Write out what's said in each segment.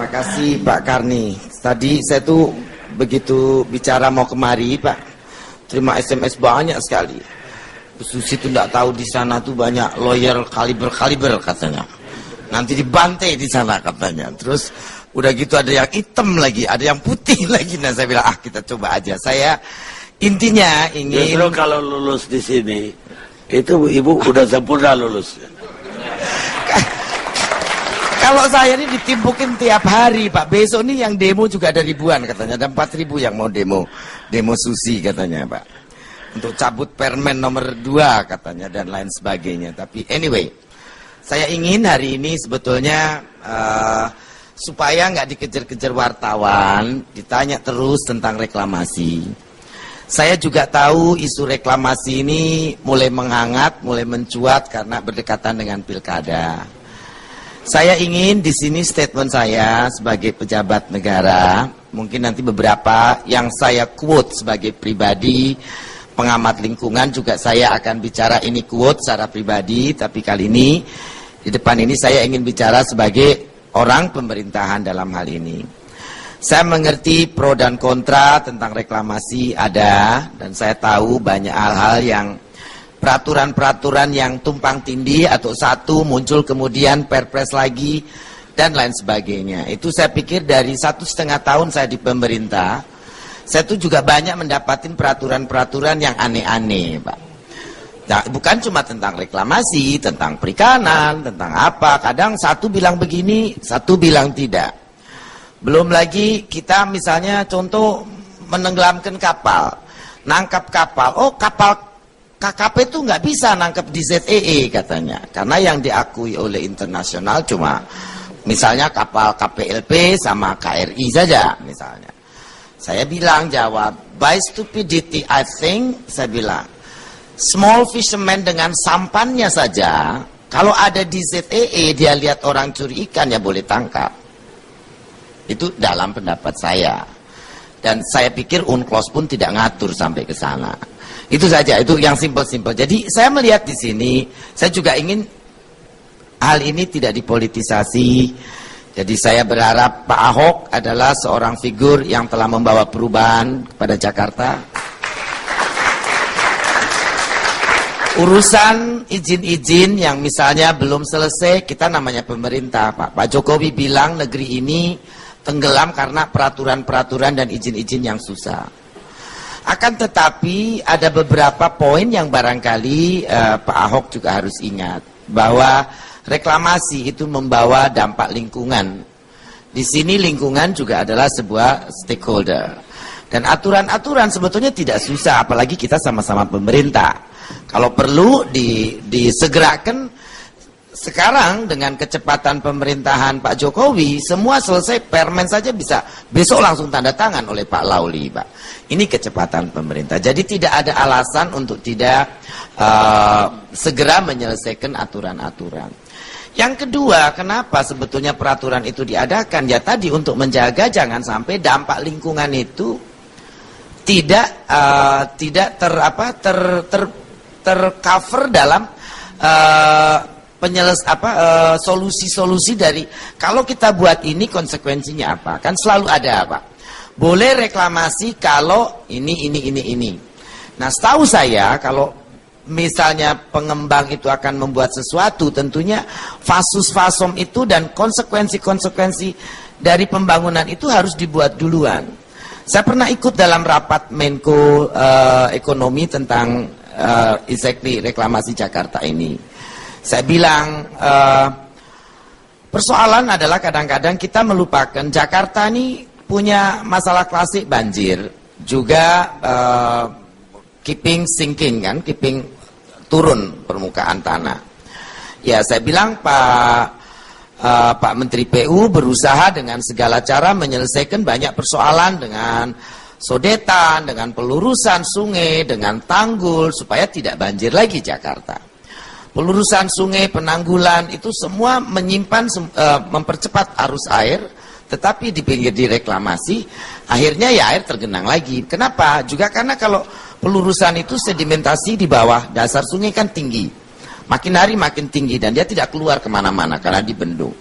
Terima kasih Pak Karni. Tadi saya tuh begitu bicara mau kemari Pak, terima SMS banyak sekali. Bu Susi tuh nggak tahu di sana tuh banyak lawyer kaliber katanya. Nanti dibantai di sana katanya. Terus udah gitu ada yang hitam lagi, ada yang putih lagi. Nah saya bilang kita coba aja. Saya intinya ingin. Justru kalau lulus di sini itu ibu udah sempurna lulus. Kalau saya ini ditimpukin tiap hari Pak. Besok nih yang demo juga ada ribuan katanya. Ada 4.000 yang mau demo Susi katanya Pak. Untuk cabut permen nomor 2 katanya dan lain sebagainya. Tapi anyway, saya ingin hari ini sebetulnya supaya nggak dikejar-kejar wartawan, ditanya terus tentang reklamasi. Saya juga tahu isu reklamasi ini mulai menghangat, mulai mencuat karena berdekatan dengan pilkada. Saya ingin di sini statement saya sebagai pejabat negara, mungkin nanti beberapa yang saya quote sebagai pribadi, pengamat lingkungan juga saya akan bicara ini quote secara pribadi, tapi kali ini di depan ini saya ingin bicara sebagai orang pemerintahan dalam hal ini. Saya mengerti pro dan kontra tentang reklamasi ada, dan saya tahu banyak hal-hal yang peraturan-peraturan yang tumpang tindih atau satu muncul kemudian perpres lagi dan lain sebagainya. Itu saya pikir dari 1,5 tahun saya di pemerintah, saya tuh juga banyak mendapatkan peraturan-peraturan yang aneh-aneh Pak. Nah, bukan cuma tentang reklamasi, tentang perikanan, tentang apa. Kadang satu bilang begini, satu bilang tidak. Belum lagi kita misalnya contoh menenggelamkan kapal, nangkap kapal. Oh kapal KKP itu nggak bisa nangkep di ZEE katanya, karena yang diakui oleh internasional cuma misalnya kapal KPLP sama KRI saja misalnya. Saya bilang jawab, by stupidity I think, saya bilang, small fisherman dengan sampannya saja, kalau ada di ZEE dia lihat orang curi ikan ya boleh tangkap. Itu dalam pendapat saya. Dan saya pikir UNCLOS pun tidak ngatur sampai ke sana. Itu saja, itu yang simpel-simpel. Jadi saya melihat di sini, saya juga ingin hal ini tidak dipolitisasi. Jadi saya berharap Pak Ahok adalah seorang figur yang telah membawa perubahan kepada Jakarta. Urusan izin-izin yang misalnya belum selesai, kita namanya pemerintah Pak. Pak Jokowi bilang negeri ini tenggelam karena peraturan-peraturan dan izin-izin yang susah. Akan tetapi ada beberapa poin yang barangkali Pak Ahok juga harus ingat. Bahwa reklamasi itu membawa dampak lingkungan. Di sini lingkungan juga adalah sebuah stakeholder. Dan aturan-aturan sebetulnya tidak susah, apalagi kita sama-sama pemerintah. Kalau perlu disegerakan. Sekarang dengan kecepatan pemerintahan Pak Jokowi, semua selesai, permen saja bisa besok langsung tanda tangan oleh Pak Lauli, Pak. Ini kecepatan pemerintah. Jadi tidak ada alasan untuk tidak segera menyelesaikan aturan-aturan. Yang kedua, kenapa sebetulnya peraturan itu diadakan? Ya tadi untuk menjaga jangan sampai dampak lingkungan itu tidak tercover dalam solusi-solusi dari kalau kita buat ini konsekuensinya apa? Kan selalu ada Pak. Boleh reklamasi kalau ini. Nah, setahu saya kalau misalnya pengembang itu akan membuat sesuatu, tentunya fasus fasom itu dan konsekuensi-konsekuensi dari pembangunan itu harus dibuat duluan. Saya pernah ikut dalam rapat Menko Ekonomi tentang exactly reklamasi Jakarta ini. Saya bilang persoalan adalah kadang-kadang kita melupakan Jakarta ini punya masalah klasik banjir, juga keeping sinking kan, keeping turun permukaan tanah. Ya saya bilang Pak Menteri PU berusaha dengan segala cara menyelesaikan banyak persoalan dengan sodetan, dengan pelurusan sungai, dengan tanggul supaya tidak banjir lagi Jakarta. Pelurusan sungai, penanggulan itu semua menyimpan, mempercepat arus air, tetapi di pinggir direklamasi, akhirnya ya air tergenang lagi. Kenapa? Juga karena kalau pelurusan itu sedimentasi di bawah dasar sungai kan tinggi. Makin hari makin tinggi dan dia tidak keluar kemana-mana karena dibendung.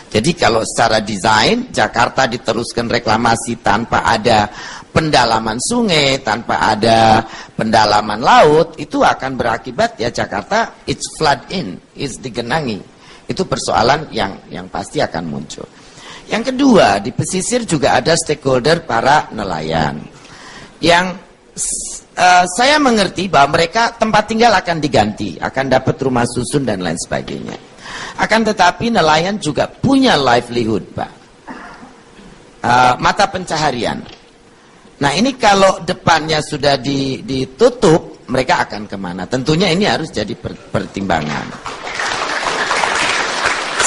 Jadi kalau secara desain Jakarta diteruskan reklamasi tanpa ada pendalaman sungai, tanpa ada pendalaman laut, itu akan berakibat ya Jakarta it's flood in, it's digenangi. Itu persoalan yang pasti akan muncul. Yang kedua, di pesisir juga ada stakeholder para nelayan. Yang saya mengerti bahwa mereka tempat tinggal akan diganti, akan dapat rumah susun dan lain sebagainya. Akan tetapi nelayan juga punya livelihood, Pak. Mata pencaharian. Nah ini kalau depannya sudah ditutup, mereka akan kemana? Tentunya ini harus jadi pertimbangan.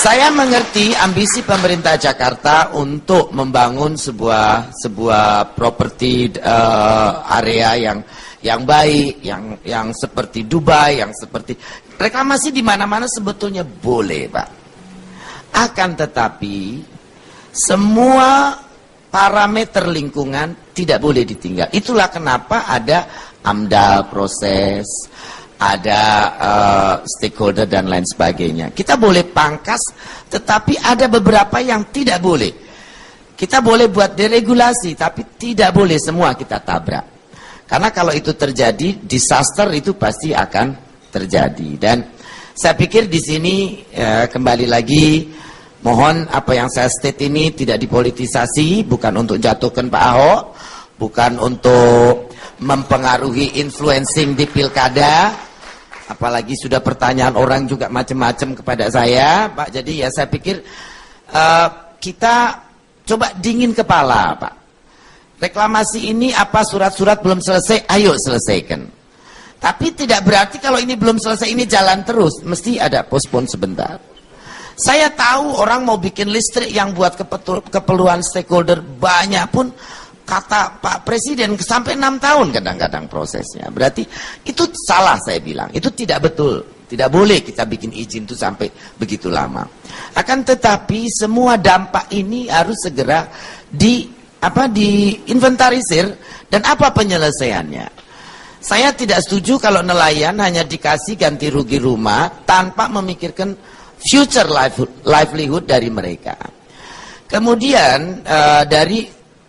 Saya mengerti ambisi pemerintah Jakarta untuk membangun sebuah properti area yang baik, yang seperti Dubai, yang seperti reklamasi di mana-mana sebetulnya boleh, Pak. Akan tetapi semua parameter lingkungan tidak boleh ditinggal. Itulah kenapa ada AMDAL proses, ada stakeholder dan lain sebagainya. Kita boleh pangkas, tetapi ada beberapa yang tidak boleh. Kita boleh buat deregulasi, tapi tidak boleh semua kita tabrak. Karena kalau itu terjadi, disaster itu pasti akan terjadi. Dan saya pikir di sini kembali lagi, mohon apa yang saya state ini tidak dipolitisasi, bukan untuk jatuhkan Pak Ahok, bukan untuk mempengaruhi influencing di pilkada. Apalagi sudah pertanyaan orang juga macam-macam kepada saya, Pak. Jadi ya saya pikir kita coba dingin kepala, Pak. Reklamasi ini apa surat-surat belum selesai, ayo selesaikan. Tapi tidak berarti kalau ini belum selesai ini jalan terus, mesti ada postpone sebentar. Saya tahu orang mau bikin listrik yang buat keperluan stakeholder banyak pun, kata Pak Presiden sampai 6 tahun kadang-kadang prosesnya. Berarti itu salah saya bilang. Itu tidak betul. Tidak boleh kita bikin izin itu sampai begitu lama. Akan tetapi semua dampak ini harus segera diinventarisir dan apa penyelesaiannya. Saya tidak setuju kalau nelayan hanya dikasih ganti rugi rumah tanpa memikirkan future livelihood dari mereka. Kemudian dari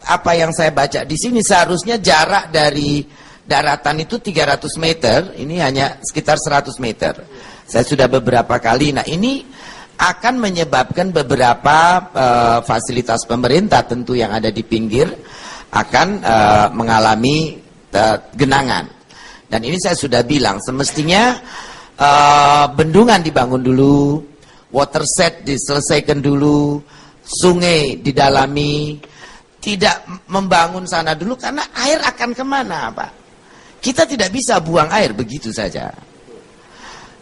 apa yang saya baca di sini seharusnya jarak dari daratan itu 300 meter, ini hanya sekitar 100 meter. Saya sudah beberapa kali. Nah ini akan menyebabkan beberapa fasilitas pemerintah tentu yang ada di pinggir akan mengalami genangan. Dan ini saya sudah bilang semestinya bendungan dibangun dulu, water set diselesaikan dulu, sungai didalami, tidak membangun sana dulu karena air akan kemana, Pak? Kita tidak bisa buang air begitu saja.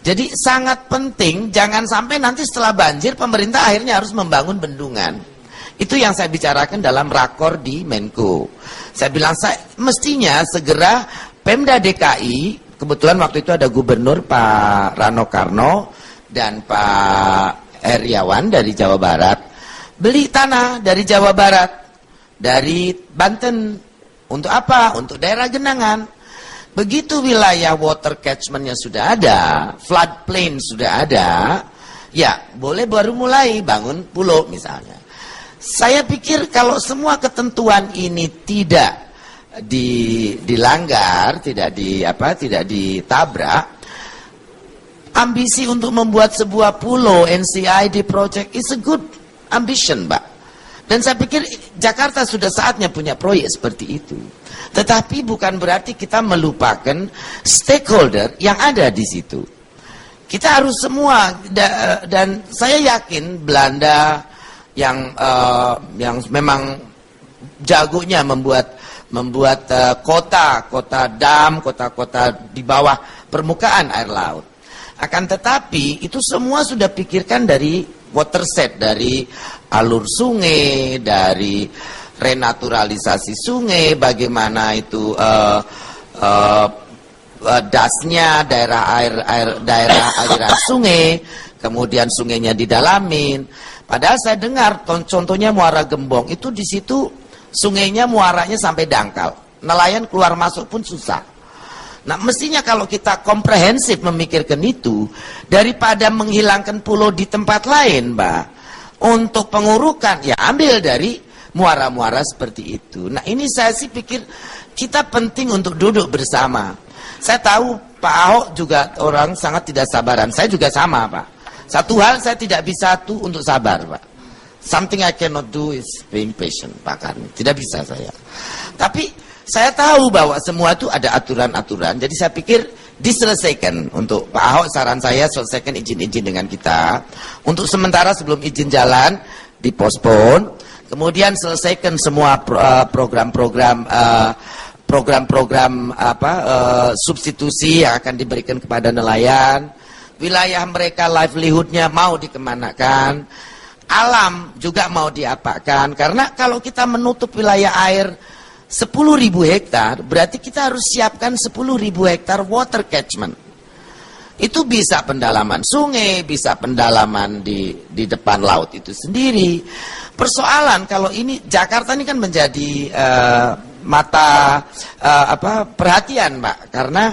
Jadi sangat penting jangan sampai nanti setelah banjir pemerintah akhirnya harus membangun bendungan. Itu yang saya bicarakan dalam rakor di Menko. Saya bilang mestinya segera Pemda DKI, kebetulan waktu itu ada Gubernur Pak Rano Karno dan Pak Heriawan dari Jawa Barat, beli tanah dari Jawa Barat, dari Banten. Untuk apa? Untuk daerah genangan. Begitu wilayah water catchment-nya sudah ada, floodplain sudah ada, ya boleh baru mulai bangun pulau misalnya. Saya pikir kalau semua ketentuan ini tidak dilanggar, tidak ditabrak, ambisi untuk membuat sebuah pulau NCID project is a good ambition, Pak. Dan saya pikir Jakarta sudah saatnya punya proyek seperti itu. Tetapi bukan berarti kita melupakan stakeholder yang ada di situ. Kita harus semua dan saya yakin Belanda yang memang jagonya membuat kota dam, kota-kota di bawah permukaan air laut. Akan tetapi itu semua sudah pikirkan dari water set, dari alur sungai, dari renaturalisasi sungai, bagaimana itu dasnya daerah aliran sungai, kemudian sungainya didalamin. Padahal saya dengar contohnya Muara Gembong itu di situ sungainya muaranya sampai dangkal, nelayan keluar masuk pun susah. Nah mestinya kalau kita komprehensif memikirkan itu, daripada menghilangkan pulau di tempat lain, Mbak, Untuk pengurukan, ya ambil dari muara-muara seperti itu. Nah ini saya sih pikir kita penting untuk duduk bersama. Saya tahu Pak Ahok juga orang sangat tidak sabaran. Saya juga sama Pak. Satu hal saya tidak bisa tuh untuk sabar Pak. Something I cannot do is being patient Pak Karni. Tidak bisa saya. Tapi saya tahu bahwa semua itu ada aturan-aturan. Jadi saya pikir diselesaikan. Untuk Pak Ahok saran saya selesaikan izin-izin dengan kita. Untuk sementara sebelum izin jalan dipospon. Kemudian selesaikan semua program-program substitusi yang akan diberikan kepada nelayan. Wilayah mereka livelihoodnya mau dikemanakan. Alam juga mau diapakan. Karena kalau kita menutup wilayah air 10.000 hektar, berarti kita harus siapkan 10.000 hektar water catchment. Itu bisa pendalaman sungai, bisa pendalaman di depan laut itu sendiri. Persoalan kalau ini Jakarta ini kan menjadi perhatian Pak, karena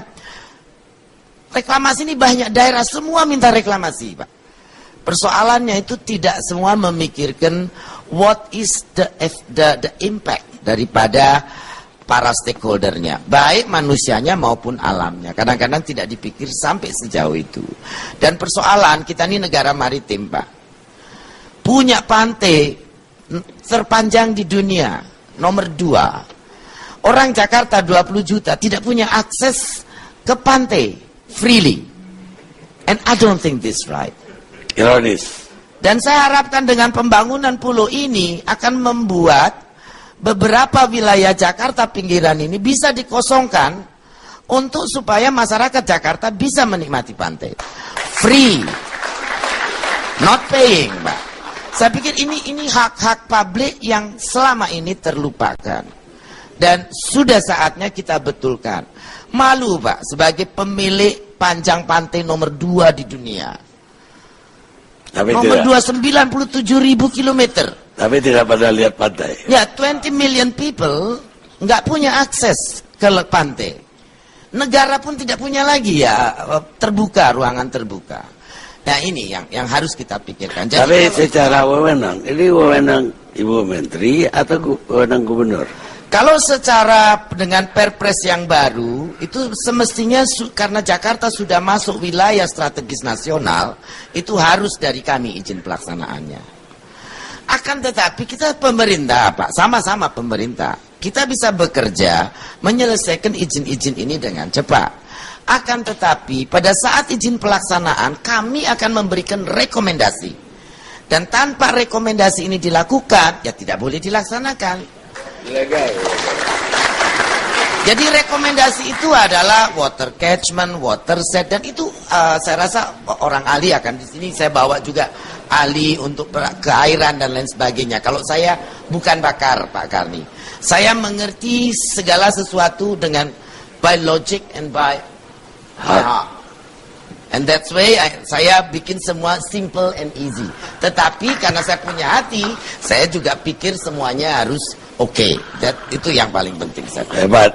reklamasi ini banyak daerah semua minta reklamasi Pak. Persoalannya itu tidak semua memikirkan what is the impact daripada para stakeholdernya, baik manusianya maupun alamnya. Kadang-kadang tidak dipikir sampai sejauh itu. Dan persoalan kita ini negara maritim Pak, punya pantai terpanjang di dunia, nomor 2. Orang Jakarta 20 juta tidak punya akses ke pantai freely. And I don't think this right. Ironis. Dan saya harapkan dengan pembangunan pulau ini akan membuat beberapa wilayah Jakarta pinggiran ini bisa dikosongkan untuk supaya masyarakat Jakarta bisa menikmati pantai. Free. Not paying, Pak. Saya pikir ini hak-hak publik yang selama ini terlupakan. Dan sudah saatnya kita betulkan. Malu, Pak, sebagai pemilik panjang pantai nomor 2 di dunia. Tapi nomor 2, 97.000 kilometer. Tapi tidak pada lihat pantai. Ya, 20 million people nggak punya akses ke pantai. Negara pun tidak punya lagi ya, terbuka, ruangan terbuka. Nah ini yang harus kita pikirkan. Jadi, tapi secara wewenang, ini wewenang Ibu Menteri atau wewenang Gubernur? Kalau secara dengan Perpres yang baru, itu semestinya karena Jakarta sudah masuk wilayah strategis nasional, itu harus dari kami izin pelaksanaannya. Akan tetapi kita pemerintah Pak, sama-sama pemerintah, kita bisa bekerja menyelesaikan izin-izin ini dengan cepat. Akan tetapi pada saat izin pelaksanaan kami akan memberikan rekomendasi. Dan tanpa rekomendasi ini dilakukan, ya tidak boleh dilaksanakan. Ilegal. Jadi rekomendasi itu adalah water catchment, water set, dan itu saya rasa orang ahli akan di sini. Saya bawa juga ahli untuk keairan dan lain sebagainya. Kalau saya bukan pakar Pak Karni, saya mengerti segala sesuatu dengan by logic and by heart. And that's why saya bikin semua simple and easy. Tetapi karena saya punya hati, saya juga pikir semuanya harus oke. Itu yang paling penting saya. Hebat.